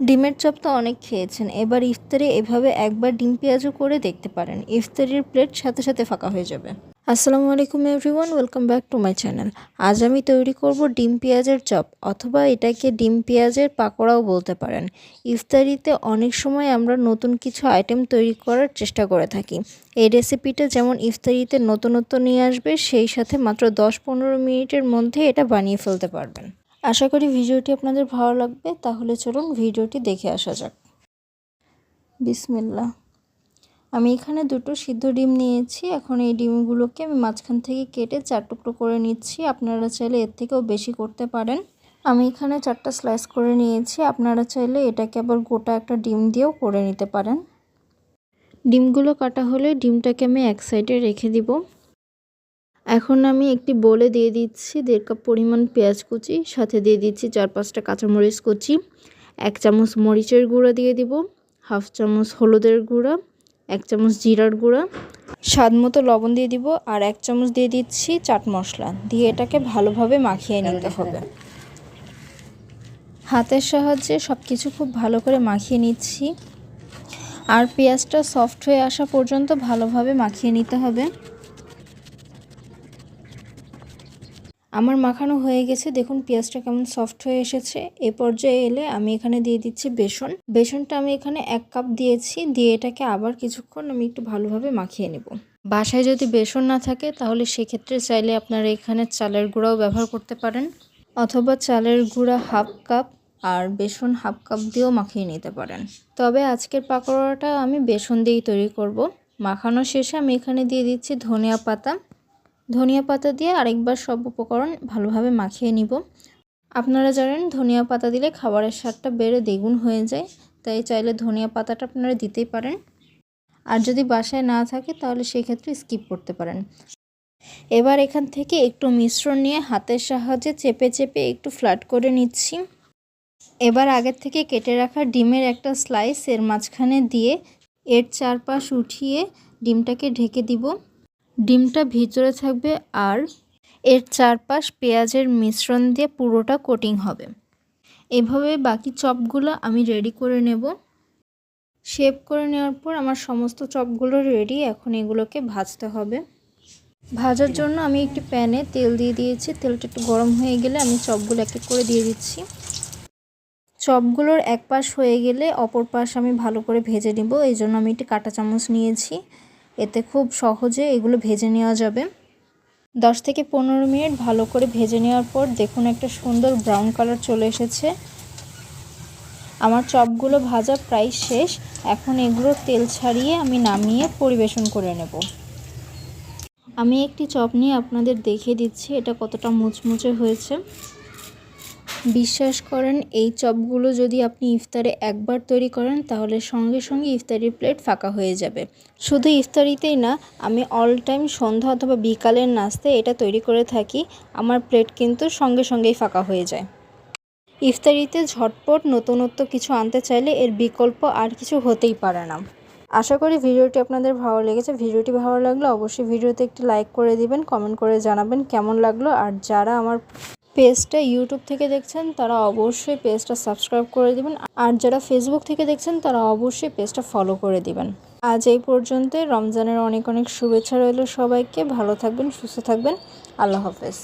ডিমের চপ তো অনেক খেয়েছেন, এবার ইফতারে এভাবে একবার ডিম পেঁয়াজও করে দেখতে পারেন। ইফতারের প্লেট সাথে সাথে ফাঁকা হয়ে যাবে। আসসালামু আলাইকুম everyone, welcome back to my channel. আজ আমি তৈরি করব ডিম পেঁয়াজের চপ, অথবা এটাকে ডিম পেঁয়াজের পাকোড়াও বলতে পারেন। ইফতারিতে অনেক সময় আমরা নতুন কিছু আইটেম তৈরি করার চেষ্টা করে থাকি। এই রেসিপিটা যেমন ইফতারিতে নতুনত্ব নিয়ে আসবে, সেই সাথে মাত্র 10-15 মিনিটের মধ্যে এটা বানিয়ে ফেলতে পারবেন। আশা করি ভিডিওটি আপনাদের ভালো লাগবে। তাহলে চলুন ভিডিওটি দেখে আসা যাক। বিসমিল্লাহ। আমি এখানে 2টো সিদ্ধ ডিম নিয়েছি। এখন এই ডিমগুলোকে আমি মাঝখান থেকে কেটে 4 টুকরো করে নিচ্ছি। আপনারা চাইলে এর থেকেও বেশি করতে পারেন। আমি এখানে 4টা স্লাইস করে নিয়েছি। আপনারা চাইলে এটাকে আবার গোটা একটা ডিম দিয়েও করে নিতে পারেন। ডিমগুলো কাটা হলে ডিমটাকে আমি এক সাইডে রেখে দিব। এখন আমি একটি বোলে দিয়ে দিচ্ছি 1.5 কাপ পরিমাণ পেঁয়াজ কুচি, সাথে দিয়ে দিচ্ছি 4-5টা কাঁচামরিচ কুচি, 1 চামচ মরিচের গুঁড়া দিয়ে দিব, হাফ চামচ হলুদের গুঁড়া, 1 চামচ জিরার গুঁড়া, স্বাদ মতো লবণ দিয়ে দিব, আর 1 চামচ দিয়ে দিচ্ছি চাট মশলা দিয়ে এটাকে ভালোভাবে মাখিয়ে নিতে হবে। হাতের সাহায্যে সব কিছু খুব ভালো করে মাখিয়ে নিচ্ছি, আর পেঁয়াজটা সফট হয়ে আসা পর্যন্ত ভালোভাবে মাখিয়ে নিতে হবে। আমার মাখানো হয়ে গেছে, দেখুন পেঁয়াজটা কেমন সফট হয়ে এসেছে। এ পর্যায়ে এলে আমি এখানে দিয়ে দিচ্ছি বেসনটা আমি এখানে 1 কাপ দিয়েছি। দিয়ে এটাকে আবার কিছুক্ষণ আমি একটু ভালোভাবে মাখিয়ে নেব। বাসায় যদি বেসন না থাকে তাহলে সেক্ষেত্রে চাইলে আপনারা এখানে চালের গুঁড়াও ব্যবহার করতে পারেন, অথবা চালের গুঁড়া 1/2 কাপ আর বেসন 1/2 কাপ দিয়েও মাখিয়ে নিতে পারেন। তবে আজকের পাকোড়াটা আমি বেসন দিয়েই তৈরি করব। মাখানো শেষে আমি এখানে দিয়ে দিচ্ছি ধনিয়া পাতা দিয়ে আরেকবার সব উপকরণ ভালোভাবে মাখিয়ে নিব। আপনারা জানেন ধনিয়া পাতা দিলে খাবারের স্বাদটা বেড়ে দ্বিগুণ হয়ে যায়, তাই চাইলে ধনিয়া পাতাটা আপনারা দিতেই পারেন। আর যদি বাসায় না থাকে তাহলে সেক্ষেত্রে স্কিপ করতে পারেন। এবার এখান থেকে একটু মিশ্রণ নিয়ে হাতের সাহায্যে চেপে চেপে একটু ফ্ল্যাট করে নিচ্ছি। এবার আগের থেকে কেটে রাখা ডিমের একটা স্লাইস এর মাঝখানে দিয়ে এর চারপাশ উঠিয়ে ডিমটাকে ঢেকে দিব। ডিমটা ভিতরে থাকবে আর এর চারপাশ পেঁয়াজের মিশ্রণ দিয়ে পুরোটা কোটিং হবে। এভাবে বাকি চপগুলো আমি রেডি করে নেব। শেপ করে নেওয়ার পর আমার সমস্ত চপগুলো রেডি। এখন এগুলোকে ভাজতে হবে। ভাজার জন্য আমি একটি প্যানে তেল দিয়ে দিয়েছি। তেলটা একটু গরম হয়ে গেলে আমি চপগুলো এক এক করে দিয়ে দিচ্ছি। চপগুলোর এক পাশ হয়ে গেলে অপর পাশ আমি ভালো করে ভেজে নেব। এই জন্য আমি একটি কাঁটা চামচ নিয়েছি, এতে খুব সহজে এগুলো ভেজে নেওয়া যাবে। 10 থেকে 15 মিনিট ভালো করে ভেজে নেওয়ার পর দেখুন একটা সুন্দর ব্রাউন কালার চলে এসেছে। আমার চপগুলো ভাজা প্রায় শেষ। এখন এগুলো তেল ছাড়িয়ে আমি নামিয়ে পরিবেশন করে নেব। আমি একটি চপ নিয়ে আপনাদের দেখিয়ে দিচ্ছি এটা কতটা মুচমুচে হয়েছে। বিশ্বাস করেন, এই চপগুলো যদি আপনি ইফতারে একবার তৈরি করেন তাহলে সঙ্গে সঙ্গে ইফতারির প্লেট ফাঁকা হয়ে যাবে। শুধু ইফতারিতেই না, আমি অল টাইম সন্ধ্যা অথবা বিকালের নাস্তায় এটা তৈরি করে থাকি। আমার প্লেট কিন্তু সঙ্গে সঙ্গেই ফাঁকা হয়ে যায়। ইফতারিতে ঝটপট নতুনত্ব কিছু আনতে চাইলে এর বিকল্প আর কিছু হতেই পারে না। আশা করি ভিডিওটি আপনাদের ভালো লেগেছে। ভিডিওটি ভালো লাগলে অবশ্যই ভিডিওতে একটি লাইক করে দিবেন, কমেন্ট করে জানাবেন কেমন লাগলো। আর যারা আমার পেজটা ইউটিউব থেকে দেখছেন তারা অবশ্যই পেজটা সাবস্ক্রাইব করে দিবেন, আর যারা ফেসবুক থেকে দেখছেন তারা অবশ্যই পেজটা ফলো করে দিবেন। আজ এই পর্যন্ত। রমজানের অনেক অনেক শুভেচ্ছা রইল সবাইকে। ভালো থাকবেন, সুস্থ থাকবেন। আল্লাহ হাফেজ।